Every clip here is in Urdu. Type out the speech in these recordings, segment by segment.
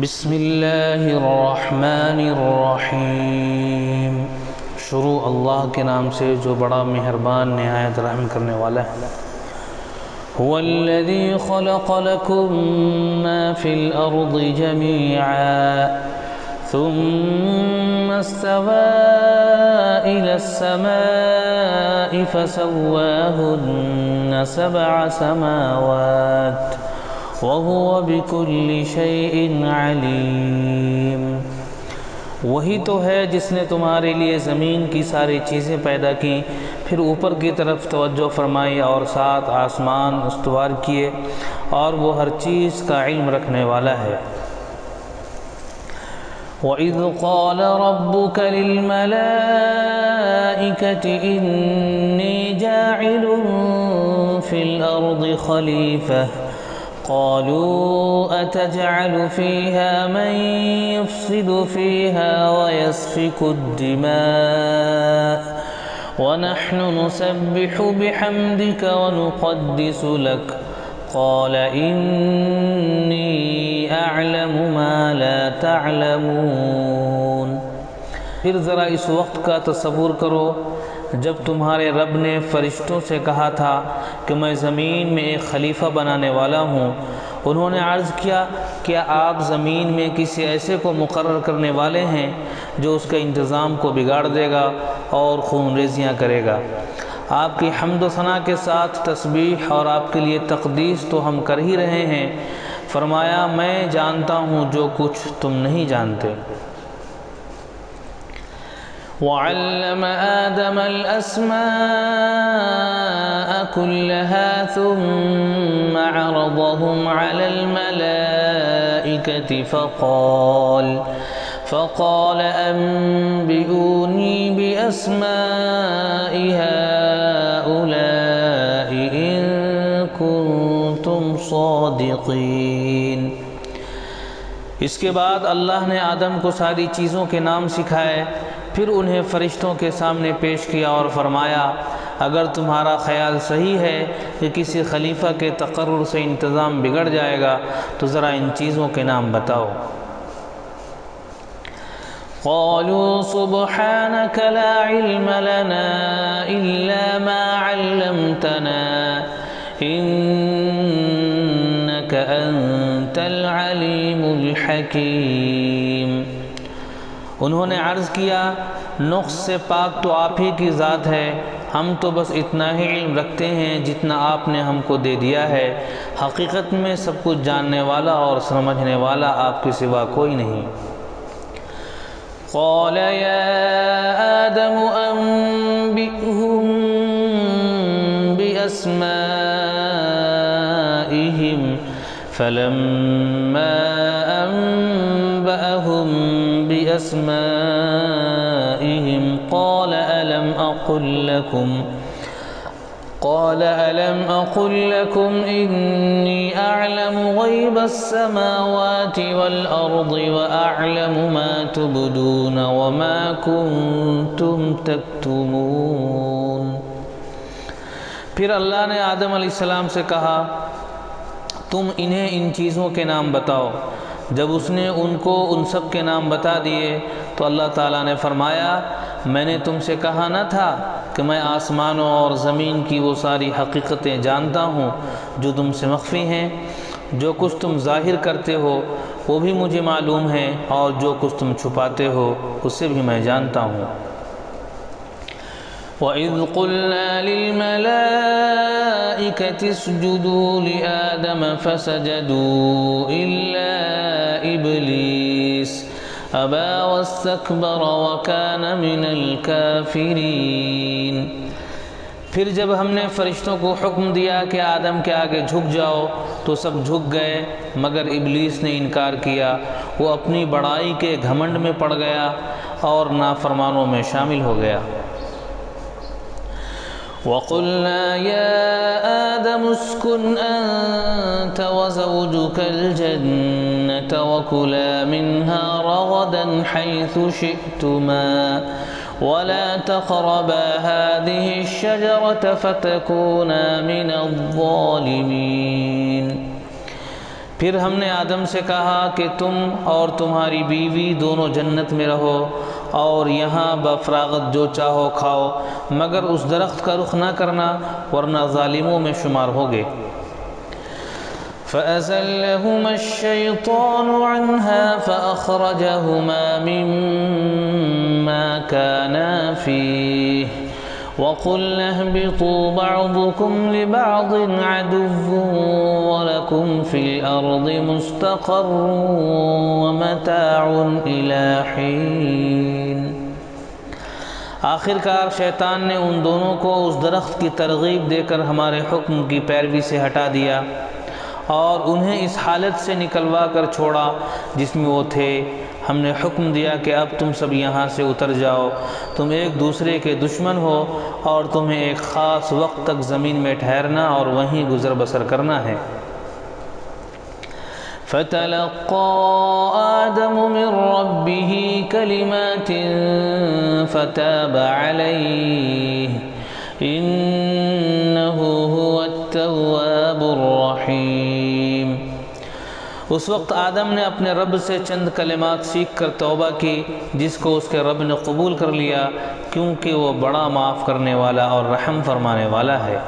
بسم اللہ الرحمن الرحیم۔ شروع اللہ کے نام سے جو بڑا مہربان نہایت رحم کرنے والا ہے۔ هو الذی خلق لکم ما فی الارض جمیعا ثم استوى إلى السماء فسواهن سبع سماوات وهو بكل شيء عليم۔ وہی تو ہے جس نے تمہارے لیے زمین کی ساری چیزیں پیدا کی، پھر اوپر کی طرف توجہ فرمائی اور سات آسمان استوار کیے، اور وہ ہر چیز کا علم رکھنے والا ہے۔ وَإِذْ قَالَ رَبُّكَ لِلْمَلَائِكَةِ إِنِّي جَاعِلٌ فِي الْأَرْضِ خَلِيفَةً قالوا أتجعل فيها من يفسد فيها ويسفك الدماء ونحن نسبح بحمدك ونقدس لك قال إني أعلم ما لا تعلمون۔ پھر ذرا اس وقت کا تصور کرو جب تمہارے رب نے فرشتوں سے کہا تھا کہ میں زمین میں ایک خلیفہ بنانے والا ہوں۔ انہوں نے عرض کیا، کیا آپ زمین میں کسی ایسے کو مقرر کرنے والے ہیں جو اس کے انتظام کو بگاڑ دے گا اور خون ریزیاں کرے گا؟ آپ کی حمد و ثنا کے ساتھ تسبیح اور آپ کے لیے تقدیس تو ہم کر ہی رہے ہیں۔ فرمایا، میں جانتا ہوں جو کچھ تم نہیں جانتے۔ وَعَلَّمَ آدَمَ الْأَسْمَاءَ كُلَّهَا ثُمَّ عَرَضَهُمْ عَلَى الْمَلَائِكَةِ فَقَالَ أَنبِئُونِي بِأَسْمَاءِ هَؤُلَاءِ إِن كُنتُمْ صَادِقِينَ۔ اس کے بعد اللہ نے آدم کو ساری چیزوں کے نام سکھائے، پھر انہیں فرشتوں کے سامنے پیش کیا اور فرمایا، اگر تمہارا خیال صحیح ہے کہ کسی خلیفہ کے تقرر سے انتظام بگڑ جائے گا تو ذرا ان چیزوں کے نام بتاؤ۔ قالوا سبحانك لا علم لنا إلا ما علمتنا إنك أنت العليم الحكيم۔ انہوں نے عرض کیا، نقص سے پاک تو آپ ہی کی ذات ہے، ہم تو بس اتنا ہی علم رکھتے ہیں جتنا آپ نے ہم کو دے دیا ہے، حقیقت میں سب کچھ جاننے والا اور سمجھنے والا آپ کے سوا کوئی نہیں۔ قال يا آدم أنبئهم بأسمائهم فلما أنبأهم بأسمائهم قال ألم أقل لكم إني أعلم غيب السماوات والأرض وأعلم ما تبدون وما كنتم تكتمون۔ پھر اللہ نے آدم علیہ السلام سے کہا، تم انہیں ان چیزوں کے نام بتاؤ۔ جب اس نے ان کو ان سب کے نام بتا دیے تو اللہ تعالیٰ نے فرمایا، میں نے تم سے کہا نہ تھا کہ میں آسمانوں اور زمین کی وہ ساری حقیقتیں جانتا ہوں جو تم سے مخفی ہیں؟ جو کچھ تم ظاہر کرتے ہو وہ بھی مجھے معلوم ہے، اور جو کچھ تم چھپاتے ہو اسے بھی میں جانتا ہوں۔ وَإِذْ قُلْنَا لِلْمَلَائِكَةِ اسْجُدُوا لِآدَمَ فَسَجَدُوا إِلَّا إِبْلِيسَ أَبَى وَاسْتَكْبَرَ وَكَانَ مِنَ الْكَافِرِينَ۔ پھر جب ہم نے فرشتوں کو حکم دیا کہ آدم کے آگے جھک جاؤ تو سب جھک گئے، مگر ابلیس نے انکار کیا، وہ اپنی بڑائی کے گھمنڈ میں پڑ گیا اور نافرمانوں میں شامل ہو گیا۔ وَقُلْنَا يَا آدَمُ اسْكُنْ أَنْتَ وَزَوْجُكَ الْجَنَّةَ وَكُلَا مِنْهَا رَغَدًا حَيْثُ شِئْتُمَا وَلَا تَقْرَبَا هَذِهِ الشَّجَرَةَ فَتَكُونَا مِنَ الظَّالِمِينَ۔ پھر ہم نے آدم سے کہا کہ تم اور تمہاری بیوی دونوں جنت میں رہو اور یہاں بفراغت جو چاہو کھاؤ، مگر اس درخت کا رخ نہ کرنا ورنہ ظالموں میں شمار ہوگے۔ فَأَزَلَّهُمَا الشَّيْطَانُ عَنْهَا فَأَخْرَجَهُمَا مِمَّا كَانَا فِيهِ وَقُلْنَا اهْبِطُوا بَعْضُكُمْ لِبَعْضٍ عَدُوٌّ وَلَكُمْ فِي الْأَرْضِ مُسْتَقَرٌّ وَمَتَاعٌ إِلَى حِينٍ۔ آخر کار شیطان نے ان دونوں کو اس درخت کی ترغیب دے کر ہمارے حکم کی پیروی سے ہٹا دیا اور انہیں اس حالت سے نکلوا کر چھوڑا جس میں وہ تھے۔ ہم نے حکم دیا کہ اب تم سب یہاں سے اتر جاؤ، تم ایک دوسرے کے دشمن ہو اور تمہیں ایک خاص وقت تک زمین میں ٹھہرنا اور وہیں گزر بسر کرنا ہے۔ فَتَلَقَّى آدَمُ مِن رَّبِّهِ كَلِمَاتٍ فَتَابَ عَلَيْهِ إِنَّهُ هُوَ التَّوَّابُ الرَّحِيمُ۔ اس وقت آدم نے اپنے رب سے چند کلمات سیکھ کر توبہ کی جس کو اس کے رب نے قبول کر لیا، کیونکہ وہ بڑا معاف کرنے والا اور رحم فرمانے والا ہے۔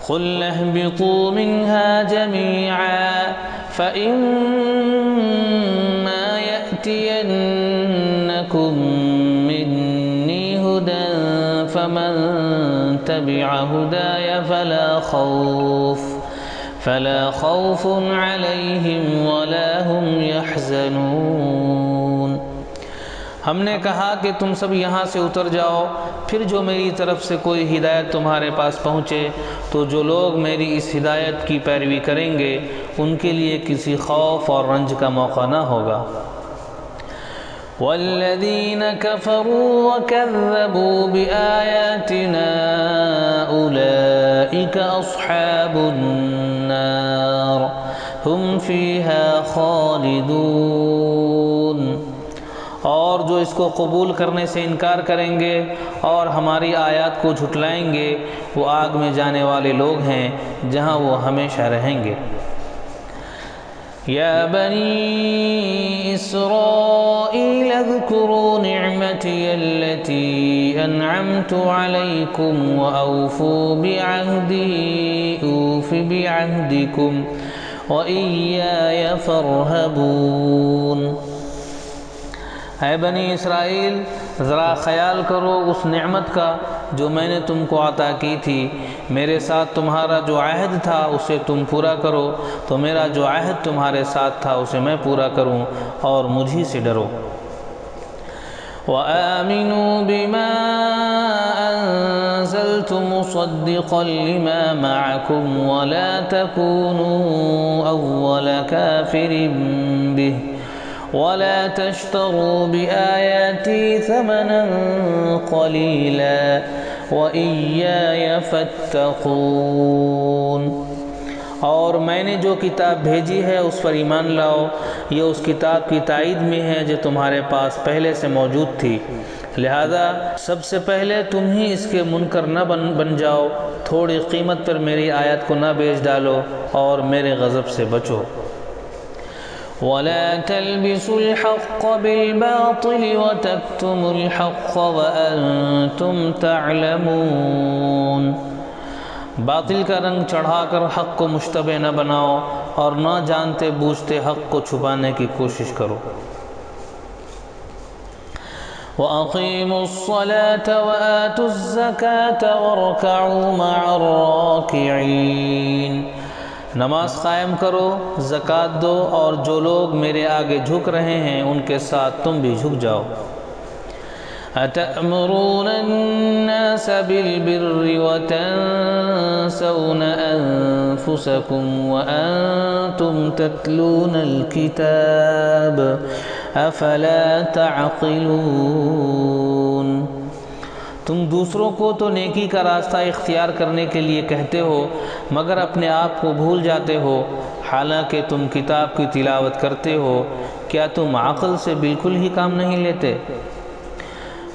قُلْنَا اهْبِطُوا مِنْهَا جَمِيعًا فَإِمَّا يَأْتِيَنَّكُم مِّنِّي هُدًى فَمَن تَبِعَ هُدَايَ فَلَا خَوْفٌ عَلَيْهِمْ وَلَا هُمْ يَحْزَنُونَ۔ ہم نے کہا کہ تم سب یہاں سے اتر جاؤ، پھر جو میری طرف سے کوئی ہدایت تمہارے پاس پہنچے تو جو لوگ میری اس ہدایت کی پیروی کریں گے ان کے لیے کسی خوف اور رنج کا موقع نہ ہوگا۔ وَالَّذِينَ كَفَرُوا وَكَذَّبُوا بِآيَاتِنَا أُولَئِكَ أَصْحَابُ النَّارِ هُمْ فِيهَا خَالِدُونَ۔ اور جو اس کو قبول کرنے سے انکار کریں گے اور ہماری آیات کو جھٹلائیں گے وہ آگ میں جانے والے لوگ ہیں جہاں وہ ہمیشہ رہیں گے۔ یا بنی اسرائیل اذکروا نعمتی التي انعمت علیکم واوفوا بعہدی اوف بعہدکم وإیای فارہبون۔ اے بنی اسرائیل، ذرا خیال کرو اس نعمت کا جو میں نے تم کو عطا کی تھی، میرے ساتھ تمہارا جو عہد تھا اسے تم پورا کرو، تو میرا جو عہد تمہارے ساتھ تھا اسے میں پورا کروں اور مجھی سے ڈرو۔ وَآمِنُوا بِمَا أَنزَلْتُ مُصَدِّقًا لِمَا مَعَكُمْ وَلَا تَكُونُوا أَوَّلَ كَافِرٍ بِهِ وَلَا تَشْتَرُوا بِآيَاتِي ثَمَنًا قَلِيلًا وَإِيَّايَ فَاتَّقُونِ۔ اور میں نے جو کتاب بھیجی ہے اس پر ایمان لاؤ، یہ اس کتاب کی تائید میں ہے جو تمہارے پاس پہلے سے موجود تھی، لہذا سب سے پہلے تم ہی اس کے منکر نہ بن جاؤ، تھوڑی قیمت پر میری آیت کو نہ بیچ ڈالو اور میرے غضب سے بچو۔ وَلَا تَلْبِسُوا الْحَقَّ بِالْبَاطِلِ وَتَكْتُمُوا الْحَقَّ وَأَنْتُمْ تَعْلَمُونَ۔ باطل کا رنگ چڑھا کر حق کو مشتبہ نہ بناؤ اور نہ جانتے بوجھتے حق کو چھپانے کی کوشش کرو۔ وَأَقِيمُوا الصَّلَاةَ وَآتُوا الزَّكَاةَ وَارْكَعُوا مَعَ الرَّاكِعِينَ۔ نماز قائم کرو، زکوٰۃ دو اور جو لوگ میرے آگے جھک رہے ہیں ان کے ساتھ تم بھی جھک جاؤ۔ أَتَأْمُرُونَ النَّاسَ بِالْبِرِّ وَتَنْسَوْنَ أَنفُسَكُمْ وَأَنْتُمْ تَتْلُونَ الْكِتَابَ أَفَلَا تَعْقِلُونَ۔ تم دوسروں کو تو نیکی کا راستہ اختیار کرنے کے لیے کہتے ہو مگر اپنے آپ کو بھول جاتے ہو، حالانکہ تم کتاب کی تلاوت کرتے ہو، کیا تم عقل سے بالکل ہی کام نہیں لیتے؟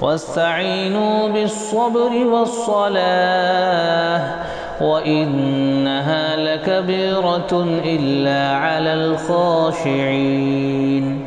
وَاسْتَعِینُوا بِالصَّبْرِ وَالصَّلَاةِ وَإِنَّهَا لَكَبِيرَةٌ إِلَّا عَلَى الْخَاشِعِينَ۔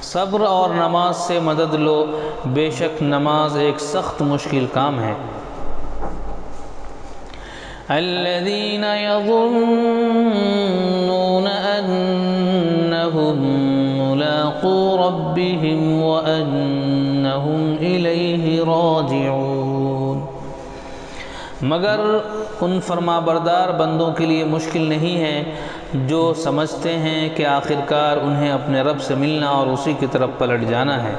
صبر اور نماز سے مدد لو، بے شک نماز ایک سخت مشکل کام ہے۔ الذين يظنون أنهم ملاقو ربهم وأنهم إليه راجعون۔ مگر ان فرما بردار بندوں کے لیے مشکل نہیں ہے جو سمجھتے ہیں کہ آخر کار انہیں اپنے رب سے ملنا اور اسی کی طرف پلٹ جانا ہے۔